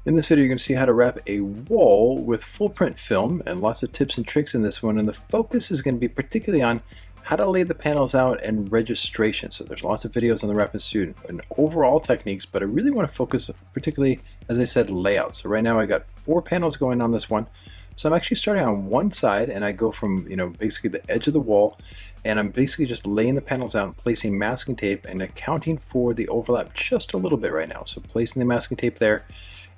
In this video, you're going to see how to wrap a wall with full print film and lots of tips and tricks in this one. And the focus is going to be particularly on how to lay the panels out and registration. So there's lots of videos on the Wrap Institute and overall techniques, but I really want to focus particularly, as I said, layout. So right now I got 4 panels going on this one. So I'm actually starting on one side and I go from, basically the edge of the wall, and I'm basically just laying the panels out, placing masking tape and accounting for the overlap just a little bit right now. So placing the masking tape there.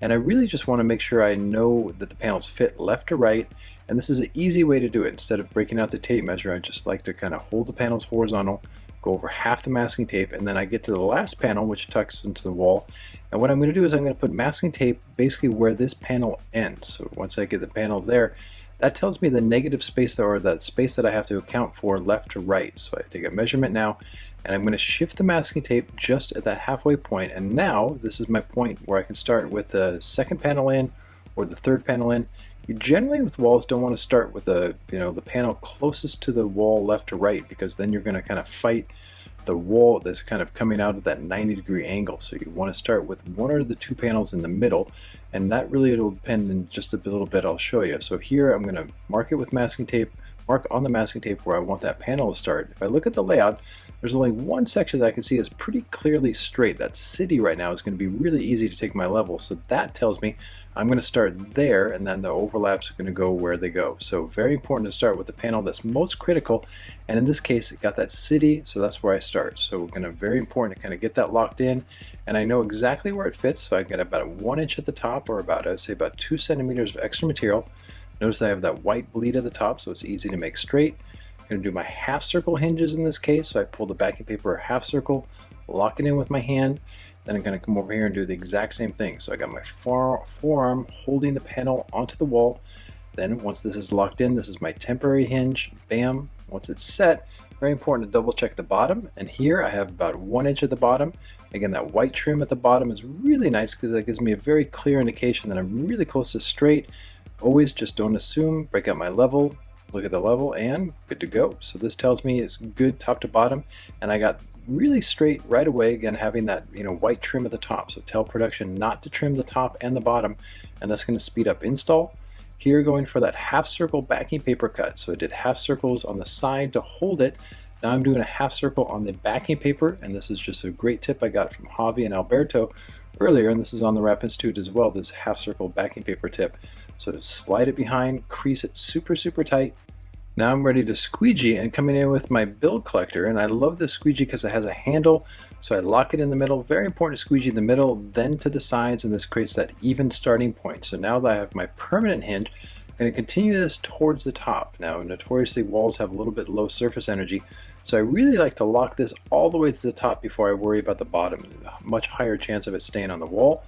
And I really just want to make sure I know that the panels fit left to right, and this is an easy way to do it. Instead of breaking out the tape measure, I just like to kind of hold the panels horizontal, go over half the masking tape, and then I get to the last panel which tucks into the wall. And what I'm going to do is I'm going to put masking tape basically where this panel ends. So once I get the panel there, that tells me the negative space or that space that I have to account for left to right. So I take a measurement now, and I'm going to shift the masking tape just at that halfway point. And now this is my point where I can start with the second panel in or the third panel in. You generally with walls don't want to start with the panel closest to the wall left to right, because then you're going to kind of fight the wall that's kind of coming out at that 90-degree angle. So you want to start with one or the 2 panels in the middle, and that really will depend in just a little bit. I'll show you. So here I'm going to mark it with masking tape, mark on the masking tape where I want that panel to start. If I look at the layout, there's only one section that I can see is pretty clearly straight. That city right now is going to be really easy to take my level, so that tells me I'm going to start there, and then the overlaps are going to go where they go. So very important to start with the panel that's most critical, and in this case it got that city, so that's where I start. So we're going to very important to kind of get that locked in, and I know exactly where it fits. So I get about 1 inch at the top, or about, I'd say about 2 centimeters of extra material. Notice I have that white bleed at the top, so it's easy to make straight. I'm going to do my half circle hinges in this case, so I pull the backing paper a half circle, lock it in with my hand, then I'm going to come over here and do the exact same thing. So I got my forearm holding the panel onto the wall. Then once this is locked in, this is my temporary hinge, bam. Once it's set, very important to double check the bottom, and here I have about 1 inch at the bottom. Again, that white trim at the bottom is really nice because that gives me a very clear indication that I'm really close to straight. Always just don't assume, break out my level, look at the level, and good to go. So this tells me it's good top to bottom, and I got really straight right away, again having that white trim at the top. So tell production not to trim the top and the bottom, and that's going to speed up install. Here going for that half circle backing paper cut. So I did half circles on the side to hold it. Now I'm doing a half circle on the backing paper, and this is just a great tip I got from Javi and Alberto earlier, and this is on the Wrap Institute as well, this half circle backing paper tip. So slide it behind, crease it super tight. Now I'm ready to squeegee, and coming in with my build collector, and I love this squeegee because it has a handle, so I lock it in the middle. Very important to squeegee the middle, then to the sides, and this creates that even starting point. So now that I have my permanent hinge, I'm going to continue this towards the top. Now notoriously walls have a little bit low surface energy, so I really like to lock this all the way to the top before I worry about the bottom. A much higher chance of it staying on the wall.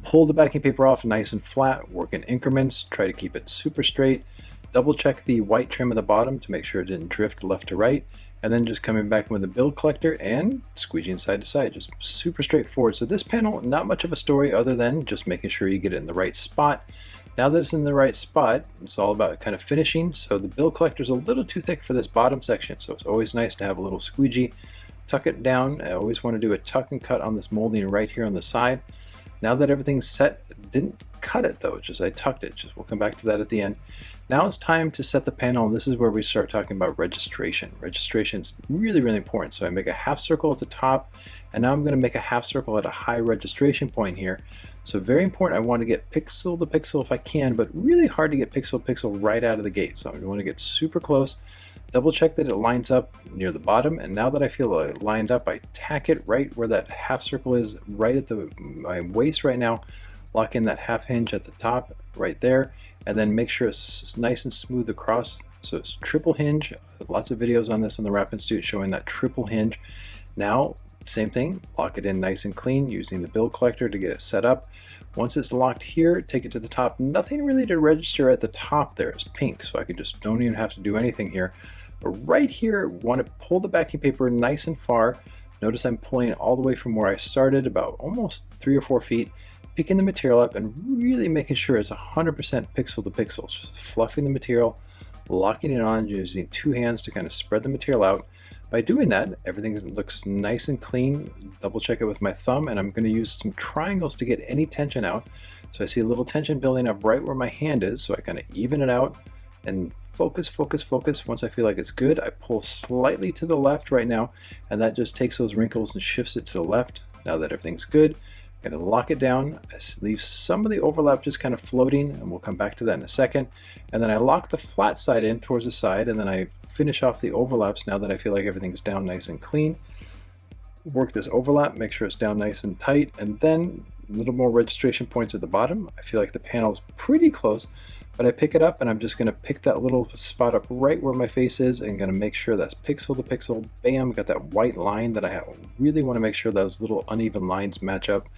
Pull the backing paper off nice and flat, work in increments, try to keep it super straight. Double check the white trim at the bottom to make sure it didn't drift left to right, and then just coming back with the build collector and squeegeeing side to side, just super straightforward. So this panel, not much of a story other than just making sure you get it in the right spot. Now that it's in the right spot, it's all about kind of finishing. So the build collector is a little too thick for this bottom section, so it's always nice to have a little squeegee, tuck it down. I always want to do a tuck and cut on this molding right here on the side. Now that everything's set, didn't cut it though, just I tucked it. We'll come back to that at the end. Now it's time to set the panel, and this is where we start talking about registration. Registration is really important. So I make a half circle at the top, and now I'm going to make a half circle at a high registration point here. So very important, I want to get pixel to pixel if I can, but really hard to get pixel to pixel right out of the gate. So I want to get super close, double check that it lines up near the bottom, and now that I feel it lined up, I tack it right where that half circle is, right at my waist right now. Lock in that half hinge at the top right there, and then make sure it's nice and smooth across. So it's triple hinge. Lots of videos on this on the Wrap Institute showing that triple hinge. Now same thing, lock it in nice and clean using the build collector to get it set up. Once it's locked here, take it to the top. Nothing really to register at the top there. It's pink, so I could just don't even have to do anything here. But right here, want to pull the backing paper nice and far. Notice I'm pulling it all the way from where I started, about almost 3 or 4 feet, picking the material up and really making sure it's 100% pixel to pixel. Just fluffing the material, locking it on using two hands to kind of spread the material out. By doing that, everything looks nice and clean. Double check it with my thumb, and I'm going to use some triangles to get any tension out. So I see a little tension building up right where my hand is, so I kind of even it out and focus, focus, focus. Once I feel like it's good, I pull slightly to the left right now, and that just takes those wrinkles and shifts it to the left. Now that everything's good, I'm going to lock it down. I leave some of the overlap just kind of floating, and we'll come back to that in a second. And then I lock the flat side in towards the side, and then I finish off the overlaps now that I feel like everything's down nice and clean. Work this overlap, make sure it's down nice and tight, and then a little more registration points at the bottom. I feel like the panel's pretty close, but I pick it up and I'm just going to pick that little spot up right where my face is and going to make sure that's pixel to pixel. Bam, got that white line that I really want to make sure those little uneven lines match up.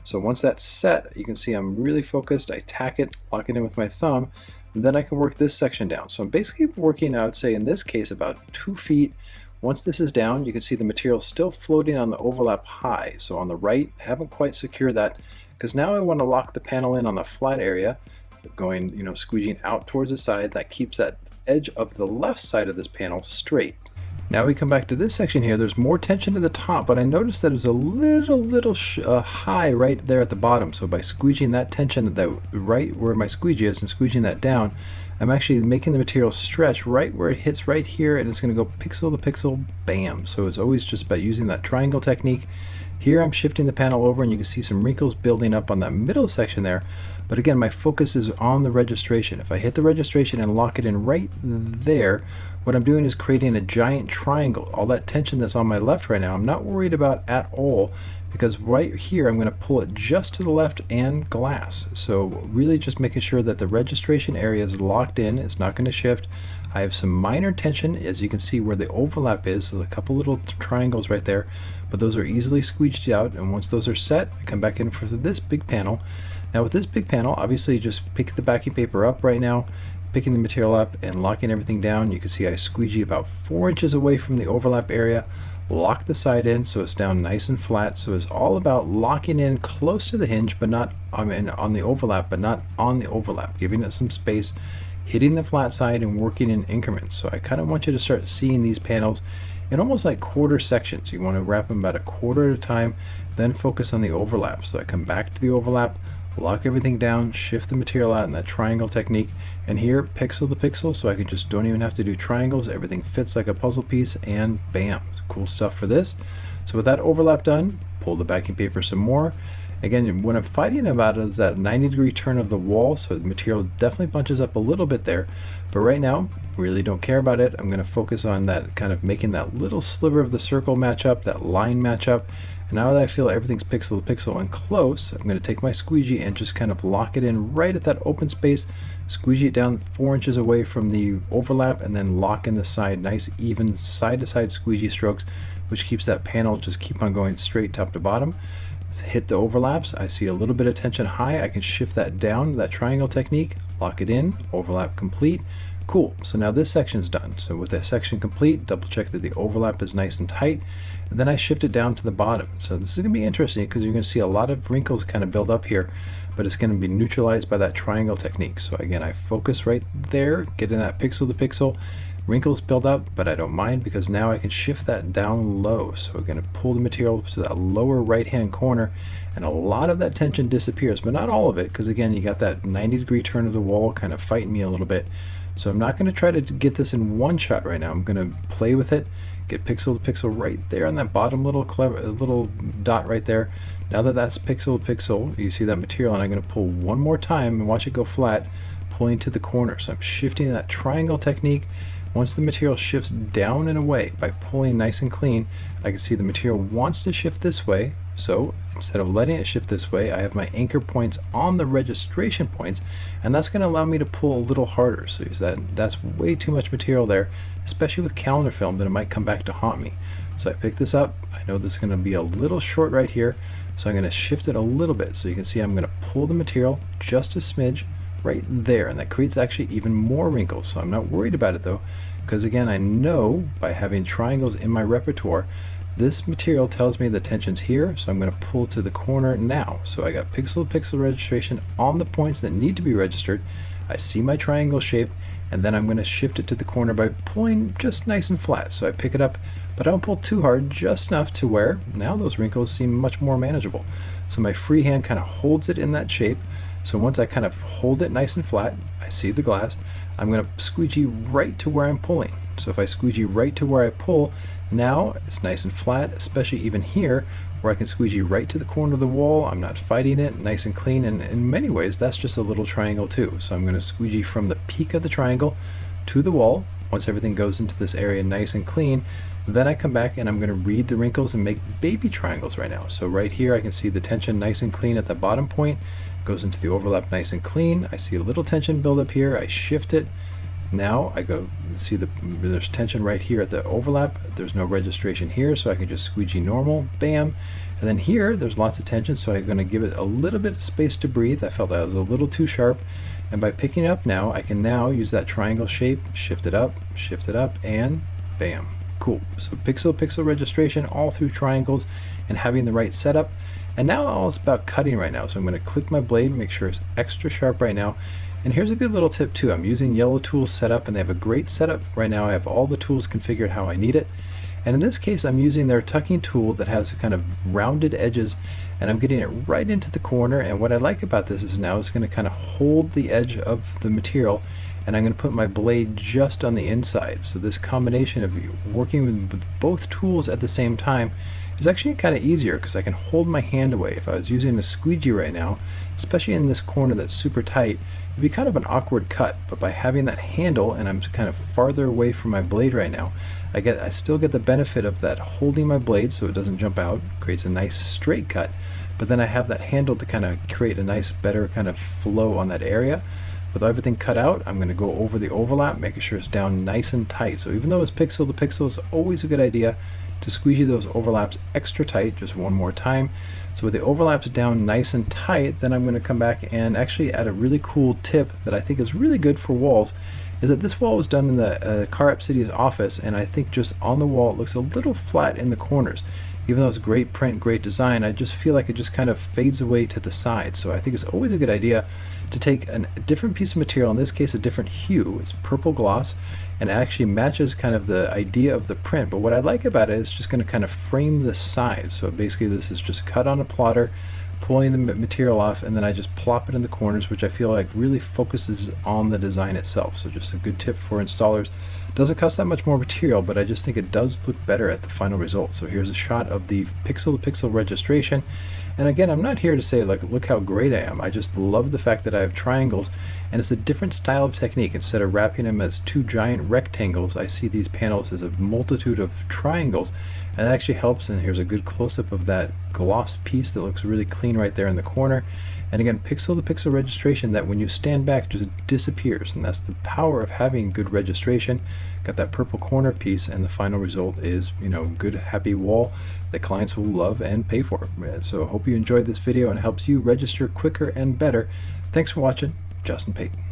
So once that's set, you can see I'm really focused. I tack it, lock it in with my thumb, and then I can work this section down. So I'm basically working, I would say in this case, about 2 feet. Once this is down, you can see the material still floating on the overlap high. So on the right, I haven't quite secured that because now I want to lock the panel in on the flat area, going, squeegeeing out towards the side. That keeps that edge of the left side of this panel straight. Now we come back to this section here. There's more tension at the top, but I noticed that it was a little high right there at the bottom. So by squeegeeing that tension right where my squeegee is and squeegeeing that down, I'm actually making the material stretch right where it hits right here, and it's going to go pixel to pixel, bam. So it's always just by using that triangle technique. Here I'm shifting the panel over and you can see some wrinkles building up on that middle section there. But again, my focus is on the registration. If I hit the registration and lock it in right there, what I'm doing is creating a giant triangle. All that tension that's on my left right now, I'm not worried about at all, because right here I'm going to pull it just to the left and glass. So really just making sure that the registration area is locked in. It's not going to shift. I have some minor tension, as you can see where the overlap is. So a couple little triangles right there, but those are easily squeeged out. And once those are set, I come back in for this big panel. Now with this big panel, obviously just pick the backing paper up right now, picking the material up and locking everything down. You can see I squeegee about 4 inches away from the overlap area, lock the side in so it's down nice and flat. So it's all about locking in close to the hinge, but not on the overlap, but not on the overlap, giving it some space, hitting the flat side and working in increments. So I kind of want you to start seeing these panels in almost like quarter sections. You want to wrap them about a quarter at a time, then focus on the overlap. So I come back to the overlap, lock everything down, shift the material out in that triangle technique, and here pixel to pixel, so I can just don't even have to do triangles. Everything fits like a puzzle piece, and bam, cool stuff for this. So with that overlap done, pull the backing paper some more. Again, what I'm fighting about is that 90-degree turn of the wall, so the material definitely bunches up a little bit there, but right now really don't care about it. I'm going to focus on that, kind of making that little sliver of the circle match up, that line match up. And now that I feel everything's pixel to pixel and close, I'm going to take my squeegee and just kind of lock it in right at that open space, squeegee it down 4 inches away from the overlap, and then lock in the side, nice even side to side squeegee strokes, which keeps that panel just keep on going straight top to bottom. Hit the overlaps, I see a little bit of tension high, I can shift that down, that triangle technique, lock it in, overlap complete. Cool, so now this section's done. So with that section complete, double check that the overlap is nice and tight, and then I shift it down to the bottom. So this is going to be interesting because you're going to see a lot of wrinkles kind of build up here, but it's going to be neutralized by that triangle technique. So again, I focus right there, get in that pixel to pixel, wrinkles build up, but I don't mind because now I can shift that down low. So we're going to pull the material to that lower right hand corner, and a lot of that tension disappears, but not all of it, because again, you got that 90-degree turn of the wall kind of fighting me a little bit. So I'm not going to try to get this in one shot right now. I'm going to play with it, get pixel to pixel right there on that bottom little dot right there. Now that that's pixel to pixel, you see that material, and I'm going to pull one more time and watch it go flat, pulling to the corner. So I'm shifting that triangle technique. Once the material shifts down and away by pulling nice and clean, I can see the material wants to shift this way. So instead of letting it shift this way, I have my anchor points on the registration points, and that's going to allow me to pull a little harder. So that's way too much material there, especially with calendar film, that it might come back to haunt me. So I pick this up. I know this is going to be a little short right here, so I'm going to shift it a little bit. So you can see I'm going to pull the material just a smidge right there, and that creates actually even more wrinkles. So I'm not worried about it though, because again, I know by having triangles in my repertoire, this material tells me the tension's here, so I'm going to pull to the corner now. So I got pixel to pixel registration on the points that need to be registered. I see my triangle shape, and then I'm going to shift it to the corner by pulling just nice and flat. So I pick it up, but I don't pull too hard, just enough to where now those wrinkles seem much more manageable. So my free hand kind of holds it in that shape. So once I kind of hold it nice and flat, I see the glass, I'm going to squeegee right to where I'm pulling. So if I squeegee right to where I pull, now it's nice and flat, especially even here where I can squeegee right to the corner of the wall. I'm not fighting it, nice and clean, and in many ways that's just a little triangle too. So I'm going to squeegee from the peak of the triangle to the wall. Once everything goes into this area nice and clean, then I come back and I'm going to read the wrinkles and make baby triangles right now. So right here I can see the tension nice and clean at the bottom point, goes into the overlap nice and clean. I see a little tension build up here, I shift it. Now I go see there's tension right here at the overlap. There's no registration here, so I can just squeegee normal, bam. And then here there's lots of tension, so I'm going to give it a little bit of space to breathe. I felt that was a little too sharp, and by picking it up now, I can now use that triangle shape, shift it up, and bam. Cool. So pixel registration all through triangles and having the right setup. And now all it's about cutting right now. So I'm going to click my blade, make sure it's extra sharp right now. And here's a good little tip too. I'm using Yellow Tools setup, and they have a great setup. Right now I have all the tools configured how I need it. And in this case I'm using their tucking tool that has kind of rounded edges, and I'm getting it right into the corner. And what I like about this is now it's going to kind of hold the edge of the material, and I'm going to put my blade just on the inside. So this combination of working with both tools at the same time is actually kind of easier because I can hold my hand away. If I was using a squeegee right now, especially in this corner that's super tight, it'd be kind of an awkward cut. But by having that handle and I'm kind of farther away from my blade right now, I still get the benefit of that holding my blade so it doesn't jump out, creates a nice straight cut. But then I have that handle to kind of create a nice better kind of flow on that area. With everything cut out, I'm going to go over the overlap, making sure it's down nice and tight. So even though it's pixel to pixel, it's always a good idea to squeegee those overlaps extra tight just one more time. So with the overlaps down nice and tight, then I'm going to come back and actually add a really cool tip that I think is really good for walls, is that this wall was done in the Car Obsidian's office, and I think just on the wall it looks a little flat in the corners. Even though it's great print, great design, I just feel like it just kind of fades away to the side. So I think it's always a good idea to take a different piece of material, in this case a different hue, it's purple gloss, and it actually matches kind of the idea of the print. But what I like about it is just going to kind of frame the size. So basically this is just cut on a plotter, pulling the material off, and then I just plop it in the corners, which I feel like really focuses on the design itself. So just a good tip for installers. Doesn't cost that much more material, but I just think it does look better at the final result. So here's a shot of the pixel to pixel registration. And again, I'm not here to say like look how great I am. I just love the fact that I have triangles, and it's a different style of technique. Instead of wrapping them as two giant rectangles, I see these panels as a multitude of triangles, and that actually helps. And here's a good close-up of that gloss piece that looks really clean right there in the corner. And again, pixel to pixel registration that when you stand back just disappears, and that's the power of having good registration. Got that purple corner piece, and the final result is, you know, good happy wall that clients will love and pay for. So I hope you enjoyed this video and helps you register quicker and better. Thanks for watching. Justin Payton.